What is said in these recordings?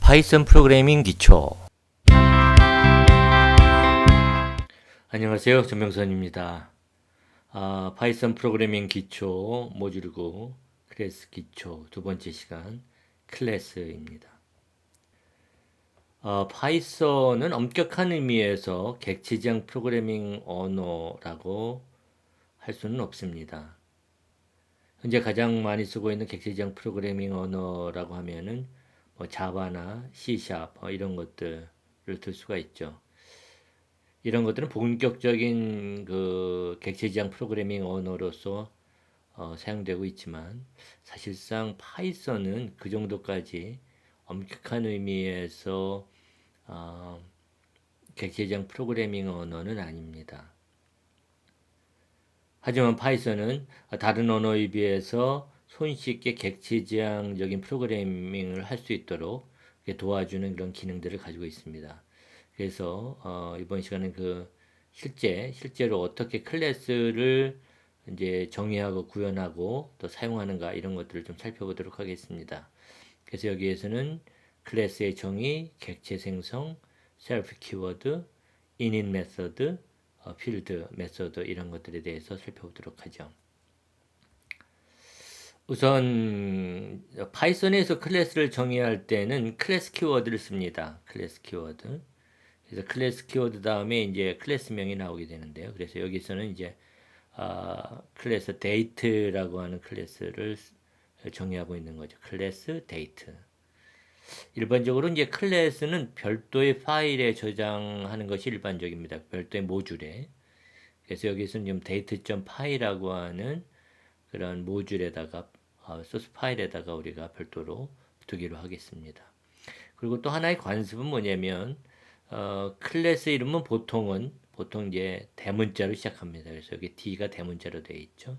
파이썬 프로그래밍 기초. 안녕하세요. 전명선입니다. 파이썬 프로그래밍 기초 모듈 9 클래스 기초 두 번째 시간 클래스입니다. 파이썬은 엄격한 의미에서 객체지향 프로그래밍 언어라고 할 수는 없습니다. 현재 가장 많이 쓰고 있는 객체지향 프로그래밍 언어라고 하면은 자바나 C# 이런 것들을 들 수가 있죠. 이런 것들은 본격적인 그 객체지향 프로그래밍 언어로서 사용되고 있지만 사실상 파이썬은 그 정도까지 엄격한 의미에서 객체지향 프로그래밍 언어는 아닙니다. 하지만 파이썬은 다른 언어에 비해서 손쉽게 객체지향적인 프로그래밍을 할 수 있도록 도와주는 그런 기능들을 가지고 있습니다. 그래서 이번 시간은 그 실제로 어떻게 클래스를 이제 정의하고 구현하고 또 사용하는가 이런 것들을 좀 살펴보도록 하겠습니다. 그래서 여기에서는 클래스의 정의, 객체 생성, 셀프 키워드, init 메서드, 필드 메서드 이런 것들에 대해서 살펴보도록 하죠. 우선 파이썬에서 클래스를 정의할 때는 클래스 키워드를 씁니다. 클래스 키워드. 그래서 클래스 키워드 다음에 이제 클래스명이 나오게 되는데요. 그래서 여기서는 이제 클래스 데이트라고 하는 클래스를 정의하고 있는 거죠. 클래스 데이트. 일반적으로 이제 클래스는 별도의 파일에 저장하는 것이 일반적입니다. 별도의 모듈에. 그래서 여기서는 지금 date.py라고 하는 그런 모듈에다가 소스 파일에다가 우리가 별도로 두기로 하겠습니다. 그리고 또 하나의 관습은 뭐냐면 클래스 이름은 보통 이제 대문자로 시작합니다. 그래서 여기 D가 대문자로 되어 있죠.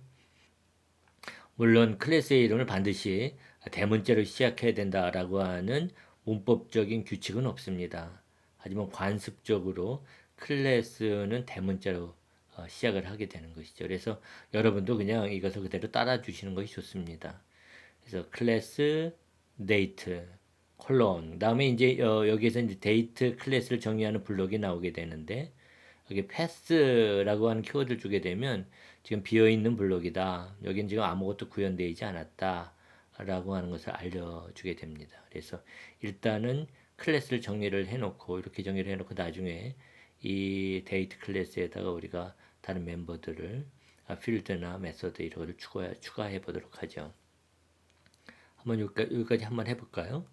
물론 클래스의 이름을 반드시 대문자로 시작해야 된다라고 하는 문법적인 규칙은 없습니다. 하지만 관습적으로 클래스는 대문자로 시작을 하게 되는 것이죠. 그래서 여러분도 그냥 이것을 그대로 따라 주시는 것이 좋습니다. 그래서 클래스 데이트 콜론 다음에 이제 여기에서 이제 데이트 클래스를 정의하는 블록이 나오게 되는데 여기 패스라고 하는 키워드를 주게 되면 지금 비어있는 블록이다. 여기는 지금 아무것도 구현되어 있지 않았다. 라고 하는 것을 알려주게 됩니다. 그래서 일단은 클래스를 정리를 해놓고 이렇게 정리를 해놓고 나중에 이 데이트 클래스에다가 우리가 다른 멤버들을 필드나 메서드 이런 거를 추가해 보도록 하죠. 한번 여기까지 한번 해볼까요?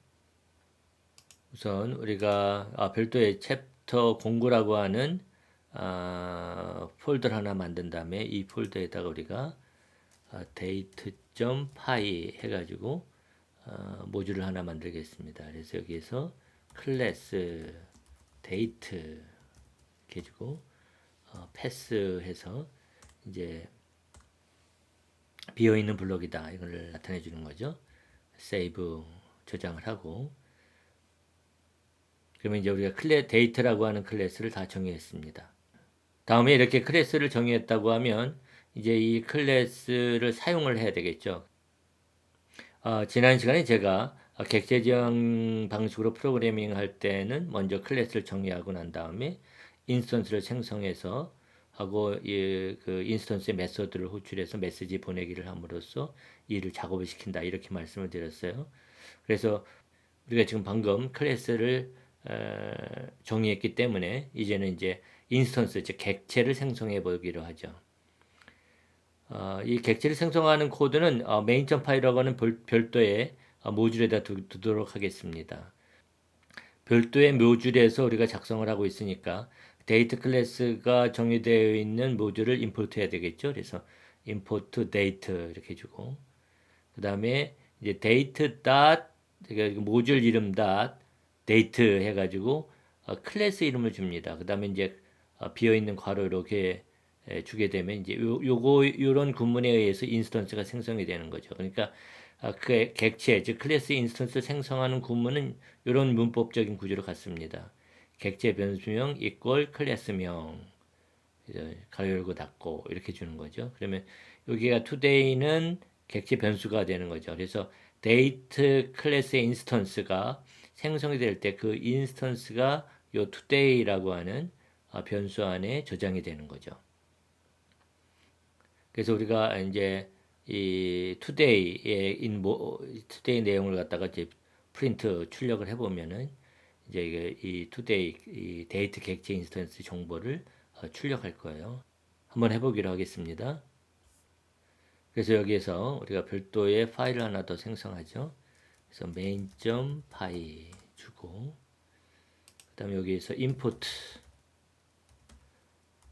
우선 우리가 별도의 챕터 공구라고 하는 폴더를 하나 만든 다음에 이 폴더에다가 우리가 date.py 해가지고 모듈을 하나 만들겠습니다. 그래서 여기에서 클래스 date 이렇게 해주고 패스해서 이제 비어있는 블록이다 이걸 나타내 주는 거죠. 세이브 저장을 하고 그러면 이제 우리가 데이트라고 하는 클래스를 다 정의했습니다. 다음에 이렇게 클래스를 정의했다고 하면 이제 이 클래스를 사용을 해야 되겠죠. 지난 시간에 제가 객체지향 방식으로 프로그래밍 할 때는 먼저 클래스를 정의하고 난 다음에 인스턴스를 생성해서 하고 그 인스턴스의 메서드를 호출해서 메시지 보내기를 함으로써 이를 작업을 시킨다 이렇게 말씀을 드렸어요. 그래서 우리가 지금 방금 클래스를 정의했기 때문에 이제는 이제 인스턴스, 즉 객체를 생성해 보기로 하죠. 이 객체를 생성하는 코드는 main.py라고 하는 별도의 모듈에다 두도록 하겠습니다. 별도의 모듈에서 우리가 작성을 하고 있으니까 데이트 클래스가 정의되어 있는 모듈을 임포트 해야 되겠죠. 그래서 import date 이렇게 해주고 그 다음에 이제 date 모듈 이름 date 해가지고 클래스 이름을 줍니다. 그 다음에 이제 비어있는 괄호 이렇게 주게 되면 이제 요런 구문에 의해서 인스턴스가 생성이 되는 거죠. 그러니까 그 객체 즉 클래스 인스턴스 생성하는 구문은 이런 문법적인 구조로 같습니다. 객체 변수명 이퀄 클래스명 가로 열고 닫고 이렇게 주는 거죠. 그러면 여기가 today는 객체 변수가 되는 거죠. 그래서 date 클래스의 인스턴스가 생성이 될 때 그 인스턴스가 요 today라고 하는 변수 안에 저장이 되는 거죠. 그래서 우리가 이제 이 today 내용을 갖다가 이제 프린트 출력을 해보면은 이제 이게 이 today 이 데이트 객체 인스턴스 정보를 출력할 거예요. 한번 해보기로 하겠습니다. 그래서 여기에서 우리가 별도의 파일을 하나 더 생성하죠. 그래서 main.py 주고 그다음에 여기에서 import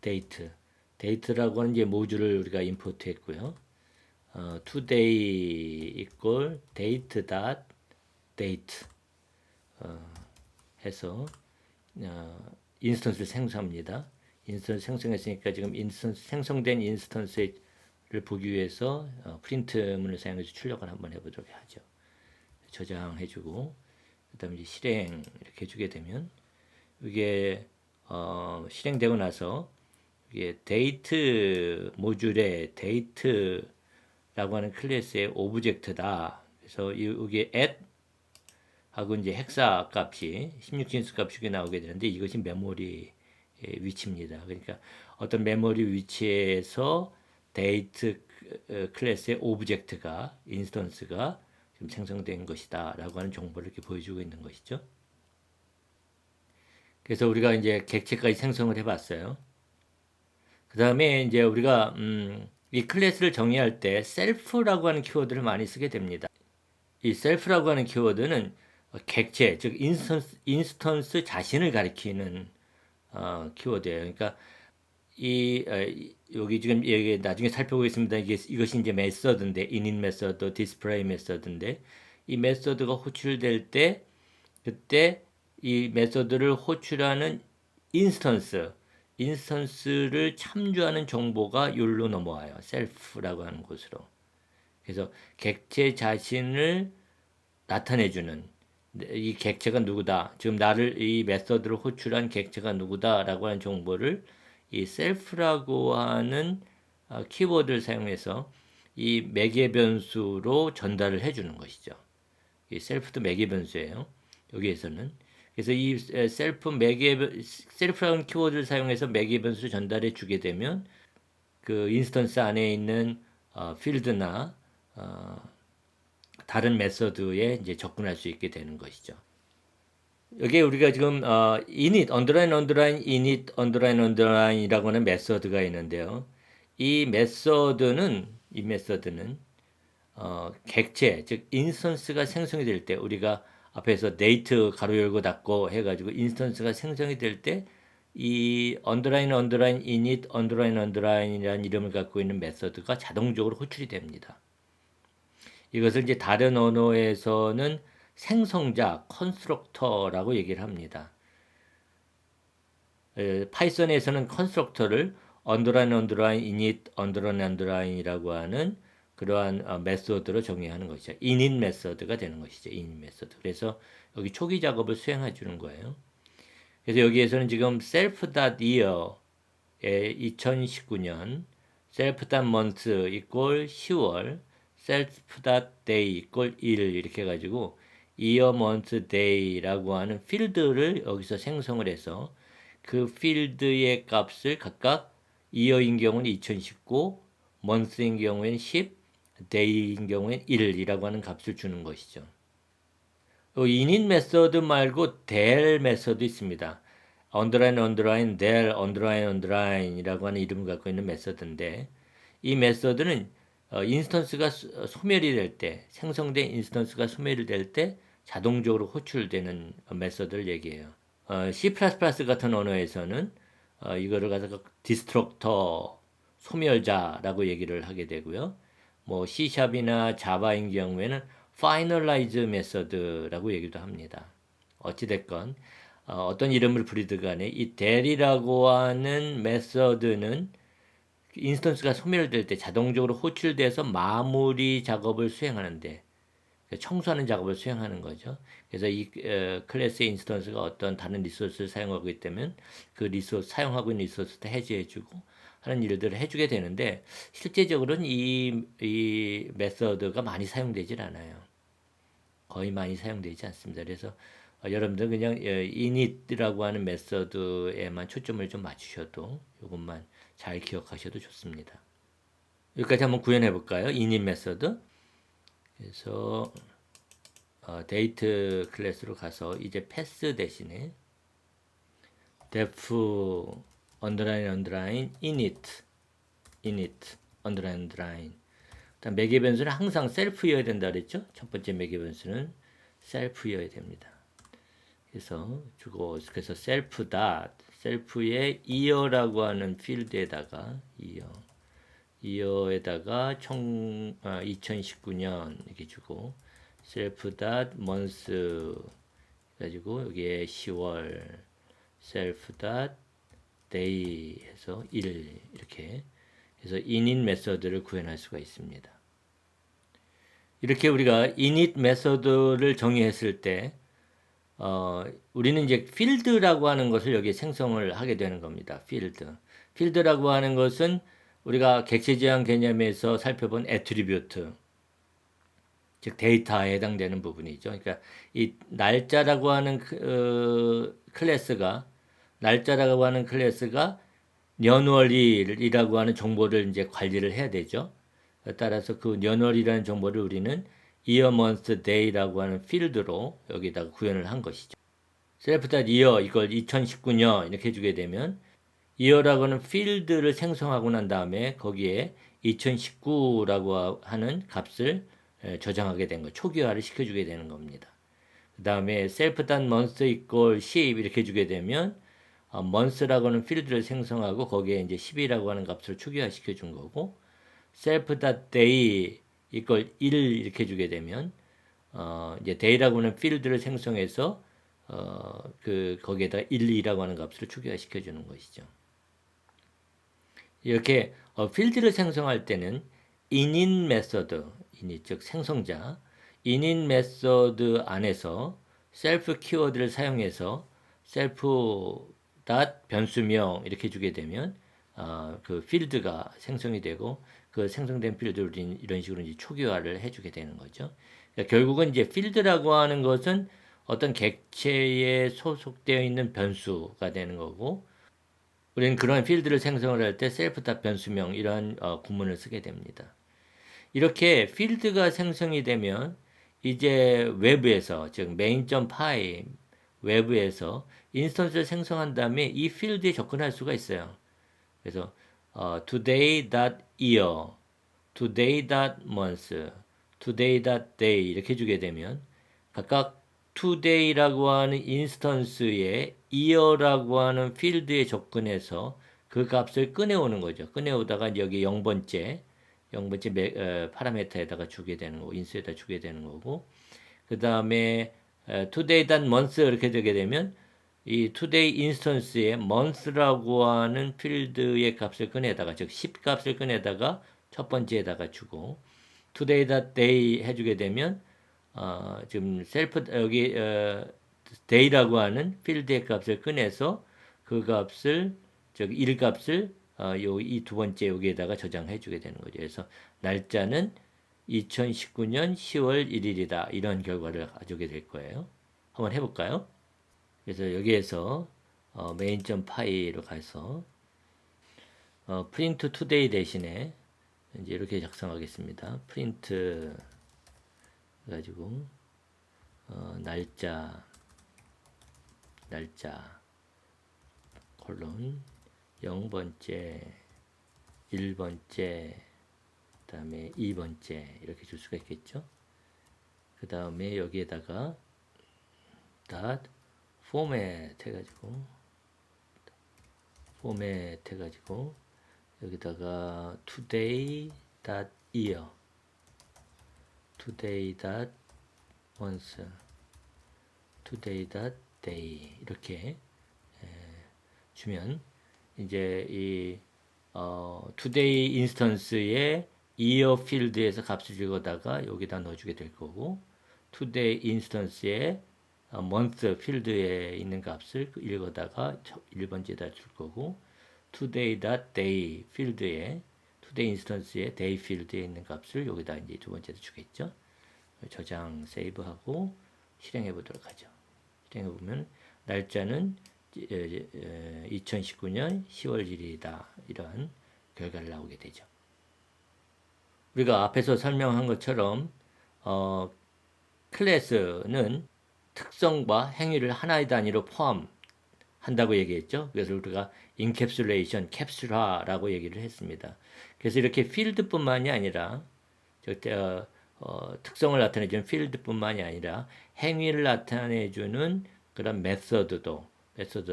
date 데이트라고 하는 이제 모듈을 우리가 임포트 했고요. today equal date dot date 해서 인스턴스를 생성합니다. 인스턴스 생성했으니까 지금 생성된 인스턴스를 보기 위해서 프린트문을 사용해서 출력을 한번 해보도록 하죠. 저장해주고 그다음에 이제 실행 이렇게 해주게 되면 이게 실행되고 나서 이게 데이트 모듈의 데이트라고 하는 클래스의 오브젝트다. 그래서 이게 at 하고 이제 헥사 값이 16진수 값이 나오게 되는데 이것이 메모리 위치입니다. 그러니까 어떤 메모리 위치에서 데이트 클래스의 오브젝트가 인스턴스가 지금 생성된 것이다라고 하는 정보를 이렇게 보여주고 있는 것이죠. 그래서 우리가 이제 객체까지 생성을 해봤어요. 그 다음에 이제 우리가 이 클래스를 정의할 때 셀프라고 하는 키워드를 많이 쓰게 됩니다. 이 셀프라고 하는 키워드는 객체, 즉 인스턴스 자신을 가리키는 키워드예요. 그러니까 여기 지금 여기 나중에 살펴보겠습니다. 이것이 이제 메서드인데 init 메서드, display 메서드인데 이 메서드가 호출될 때 그때 이 메서드를 호출하는 인스턴스를 참조하는 정보가 여기로 넘어와요. 셀프라고 하는 곳으로. 그래서 객체 자신을 나타내주는 이 객체가 누구다. 지금 이 메서드를 호출한 객체가 누구다라고 하는 정보를 이 셀프라고 하는 키워드를 사용해서 이 매개 변수로 전달을 해주는 것이죠. 이 셀프도 매개 변수예요. 여기에서는. 그래서 이 셀프라는 키워드를 사용해서 매개 변수를 전달해 주게 되면 그 인스턴스 안에 있는 필드나 다른 메서드에 이제 접근할 수 있게 되는 것이죠. 여기에 우리가 지금 init init underline이라고 하는 메서드가 있는데요. 이 메서드는 객체 즉 인스턴스가 생성이 될 때 우리가 앞에서 데이트 가로 열고 닫고 해가지고 인스턴스가 생성이 될 때 이 init underline이라는 이름을 갖고 있는 메서드가 자동적으로 호출이 됩니다. 이것을 이제 다른 언어에서는 생성자 컨스트럭터라고 얘기를 합니다. 파이썬에서는 컨스트럭터를 init_in이라고 하는 그러한 메소드로 정의하는 것이죠. init 메소드가 되는 것이죠. init 메소드. 그래서 여기 초기 작업을 수행해 주는 거예요. 그래서 여기에서는 지금 self.year에 2019년 self.month equal 10월 self.day equal 1 이렇게 해가지고 year, month, day라고 하는 필드를 여기서 생성을 해서 그 필드의 값을 각각 year인 경우는 2019, month인 경우에는 10, day인 경우에는 1이라고 하는 값을 주는 것이죠. init 메서드 말고 del 메서드 있습니다. underline이라고 하는 이름을 갖고 있는 메서드인데 이 메서드는 인스턴스가 소멸이 될 때, 생성된 인스턴스가 소멸이 될 때 자동적으로 호출되는 메서드를 얘기해요. C++ 같은 언어에서는 이거를 가지고 디스트럭터 소멸자라고 얘기를 하게 되고요. 뭐 C샵이나 자바인 경우에는 finalize 메서드라고 얘기도 합니다. 어찌됐건 어떤 이름을 부리든 간에 이 del이라고 하는 메서드는 인스턴스가 소멸될 때 자동적으로 호출돼서 마무리 작업을 수행하는데 청소하는 작업을 수행하는 거죠. 그래서 이 클래스의 인스턴스가 어떤 다른 리소스를 사용하고 있다면 그 리소스 사용하고 있는 리소스도 해제해주고 하는 일들을 해주게 되는데 실제적으로는 이 메서드가 많이 사용되질 않아요. 거의 많이 사용되지 않습니다. 그래서 여러분들 그냥 init이라고 하는 메서드에만 초점을 좀 맞추셔도 이것만 잘 기억하셔도 좋습니다. 여기까지 한번 구현해 볼까요? init 메서드. 그래서 데이트 클래스로 가서 이제 패스 대신에 def underline init underline 일단 매개 변수는 항상 셀프여야 된다 그랬죠? 첫 번째 매개 변수는 셀프여야 됩니다. 그래서 셀프의 year라고 하는 필드에다가 year에다가 2019년 이렇게 주고 self.month 가지고 여기에 10월 self.day 해서 1 이렇게 해서 init 메서드를 구현할 수가 있습니다. 이렇게 우리가 init 메서드를 정의했을 때 우리는 이제 필드라고 하는 것을 여기에 생성을 하게 되는 겁니다. 필드라고 하는 것은 우리가 객체 지향 개념에서 살펴본 애트리뷰트, 즉 데이터에 해당되는 부분이죠. 그러니까 이 날짜라고 하는 클래스가 년월일이라고 하는 정보를 이제 관리를 해야 되죠. 따라서 그 년월이라는 정보를 우리는 year, month, day라고 하는 필드로 여기다가 구현을 한 것이죠. self.year 이걸 2019년 이렇게 해주게 되면 year라고 하는 필드를 생성하고 난 다음에 거기에 2019라고 하는 값을 저장하게 된 거, 초기화를 시켜주게 되는 겁니다. 그 다음에 self.month equal 10 이렇게 해주게 되면 month라고 하는 필드를 생성하고 거기에 이제 10이라고 하는 값을 초기화 시켜준 거고 self.day equal 1 이렇게 해주게 되면 이제 day라고 하는 필드를 생성해서 거기에다 1, 2라고 하는 값을 초기화 시켜주는 것이죠. 이렇게 필드를 생성할 때는 init 메서드, 즉 생성자, init 메서드 안에서 셀프 키워드를 사용해서 self 변수명 이렇게 주게 되면 그 필드가 생성이 되고 그 생성된 필드를 이런 식으로 이제 초기화를 해주게 되는 거죠. 그러니까 결국은 이제 필드라고 하는 것은 어떤 객체에 소속되어 있는 변수가 되는 거고 우리는 그런 필드를 생성을 할 때 셀프 변수명 이런 구문을 쓰게 됩니다. 이렇게 필드가 생성이 되면 이제 외부에서 즉 main.py 외부에서 인스턴스를 생성한 다음에 이 필드에 접근할 수가 있어요. 그래서 today.year, today.month, today.day 이렇게 주게 되면 각각 today라고 하는 인스턴스에 year라고 하는 필드에 접근해서 그 값을 꺼내오는 거죠. 꺼내오다가 여기 0번째 파라미터에다가 주게 되는 거고 인수에다 주게 되는 거고 그 다음에 today.month 이렇게 되게 되면 이 today 인스턴스에 month라고 하는 필드의 값을 꺼내다가 즉 10 값을 꺼내다가 첫 번째에다가 주고 today.day 해주게 되면 지금 셀프 여기 day라고 하는 필드의 값을 꺼내서 그 값을 저기 1 값을 이 두 번째 여기에다가 저장해 주게 되는 거죠. 그래서 날짜는 2019년 10월 1일이다. 이런 결과를 가져오게 될 거예요. 한번 해볼까요? 그래서 여기에서 main.py로 가서 print today 대신에 이제 이렇게 작성하겠습니다. print 가지고 날짜 콜론 0번째 1번째 그 다음에 2번째 이렇게 줄 수가 있겠죠. 그 다음에 여기에다가 dot format 해가지고 여기다가 today dot year today dot month today dot day 이렇게 주면 이제 이 today 인스턴스의 year 필드에서 값을 읽어다가 여기다 넣어주게 될 거고 today 인스턴스의 month 필드에 있는 값을 읽어다가 1번째에다 줄 거고 today.day 필드에 today 인스턴스의 day 필드에 있는 값을 여기다 이제 두 번째도 주겠죠. 저장 세이브하고 실행해 보도록 하죠. 실행해 보면 날짜는 2019년 10월 1일이다. 이런 결과를 나오게 되죠. 우리가 앞에서 설명한 것처럼 클래스는 특성과 행위를 하나의 단위로 포함한다고 얘기했죠. 그래서 우리가 인캡슐레이션, 캡슐화라고 얘기를 했습니다. 그래서 이렇게 필드뿐만이 아니라 특성을 나타내주는 필드뿐만이 아니라 행위를 나타내주는 그런 메서드도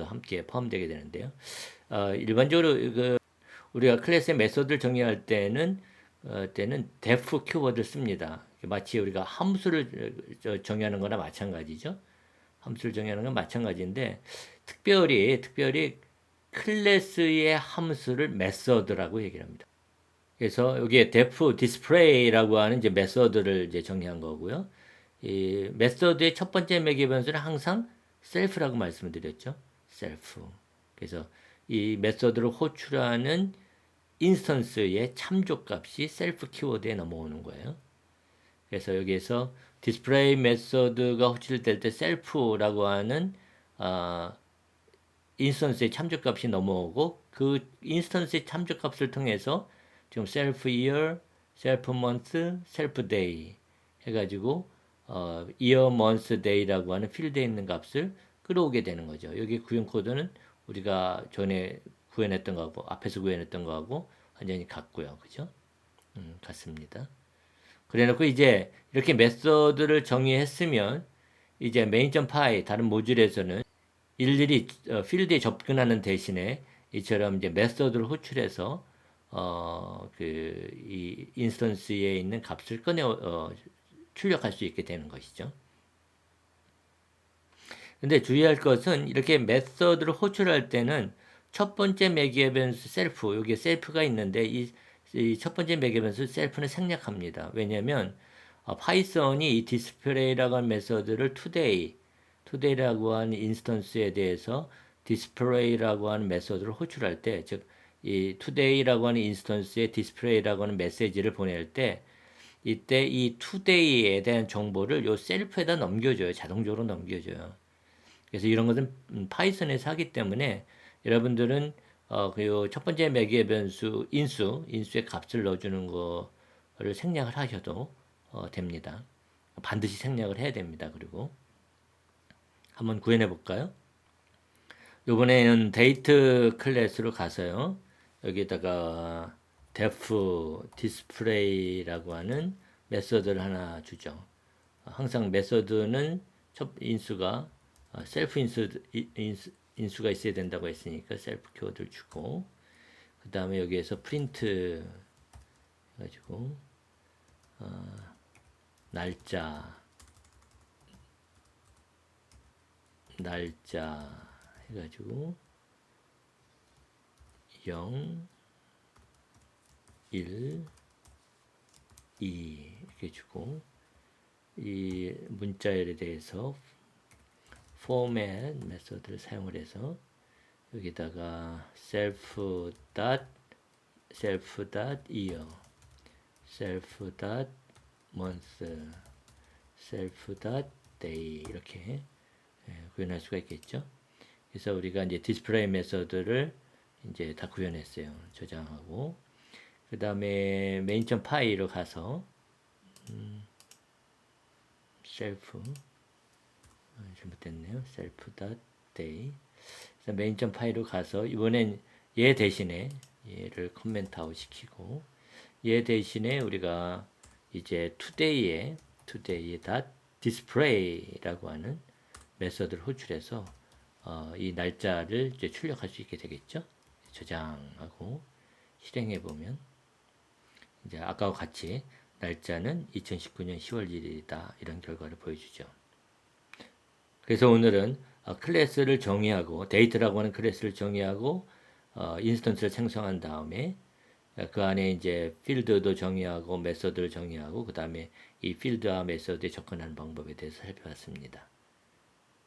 함께 포함되게 되는데요. 일반적으로 우리가 클래스의 메서드를 정의할 때는 def 키워드를 씁니다. 마치 우리가 함수를 정의하는 거나 마찬가지죠. 함수를 정의하는 건 마찬가지인데 특별히 클래스의 함수를 메서드라고 얘기를 합니다. 그래서 여기에 def display라고 하는 이제 메서드를 이제 정의한 거고요. 이 메서드의 첫 번째 매개 변수는 항상 self라고 말씀을 드렸죠. self. 그래서 이 메서드를 호출하는 인스턴스의 참조값이 self 키워드에 넘어오는 거예요. 그래서 여기에서 display 메서드가 호출될 때 self라고 하는 인스턴스의 참조값이 넘어오고 그 인스턴스의 참조값을 통해서 지금 self year, self month, self day 해가지고 year, month, day라고 하는 필드에 있는 값을 끌어오게 되는 거죠. 여기 구현 코드는 우리가 전에 구현했던 거하고 앞에서 구현했던 거하고 완전히 같고요. 그죠? 같습니다. 그래놓고 이제 이렇게 메서드를 정의했으면 이제 main.py 다른 모듈에서는 일일이 필드에 접근하는 대신에 이처럼 이제 메서드를 호출해서 이 인스턴스에 있는 값을 출력할 수 있게 되는 것이죠. 근데 주의할 것은 이렇게 메서드를 호출할 때는 첫 번째 매개 변수 셀프, 여기에 셀프가 있는데 이 첫 번째 매개 변수 셀프는 생략합니다. 왜냐하면 파이썬이 이 display라고 하는 메서드를 today라고 하는 인스턴스에 대해서 display라고 하는 메서드를 호출할 때, 즉 이 today라고 하는 인스턴스에 display라고 하는 메시지를 보낼 때 이때 이 today에 대한 정보를 요 셀프에다 넘겨줘요. 자동적으로 넘겨줘요. 그래서 이런 것은 파이썬에서 하기 때문에 여러분들은 그 첫 번째 매개 변수 인수의 값을 넣어주는 거를 생략을 하셔도 됩니다. 반드시 생략을 해야 됩니다. 그리고 한번 구현해 볼까요? 이번에는 데이트 클래스로 가서요. 여기다가 def display라고 하는 메서드를 하나 주죠. 항상 메서드는 첫 인수가 셀프 인수가 있어야 된다고 했으니까 셀프 키워드를 주고 그 다음에 여기에서 프린트 해가지고 날짜 해가지고 0, 1, 2 이렇게 주고 이 문자열에 대해서 format 메서드를 사용을 해서 여기다가 self.year, self.month, self.day 이렇게 구현할 수가 있겠죠. 그래서 우리가 이제 디스플레이 메서드를 이제 다 구현했어요. 저장하고 그 다음에 main.py로 가서 self 잘못됐네요. self.day 그래서 main.py로 가서 이번엔 얘 대신에 얘를 커멘트 아웃 시키고 얘 대신에 우리가 이제 today에 display라고 하는 메서드를 호출해서 이 날짜를 이제 출력할 수 있게 되겠죠. 저장하고 실행해 보면 이제 아까와 같이 날짜는 2019년 10월 1일이다 이런 결과를 보여주죠. 그래서 오늘은 클래스를 정의하고 데이트라고 하는 클래스를 정의하고 인스턴스를 생성한 다음에 그 안에 이제 필드도 정의하고 메서드를 정의하고 그 다음에 이 필드와 메서드에 접근하는 방법에 대해서 살펴봤습니다.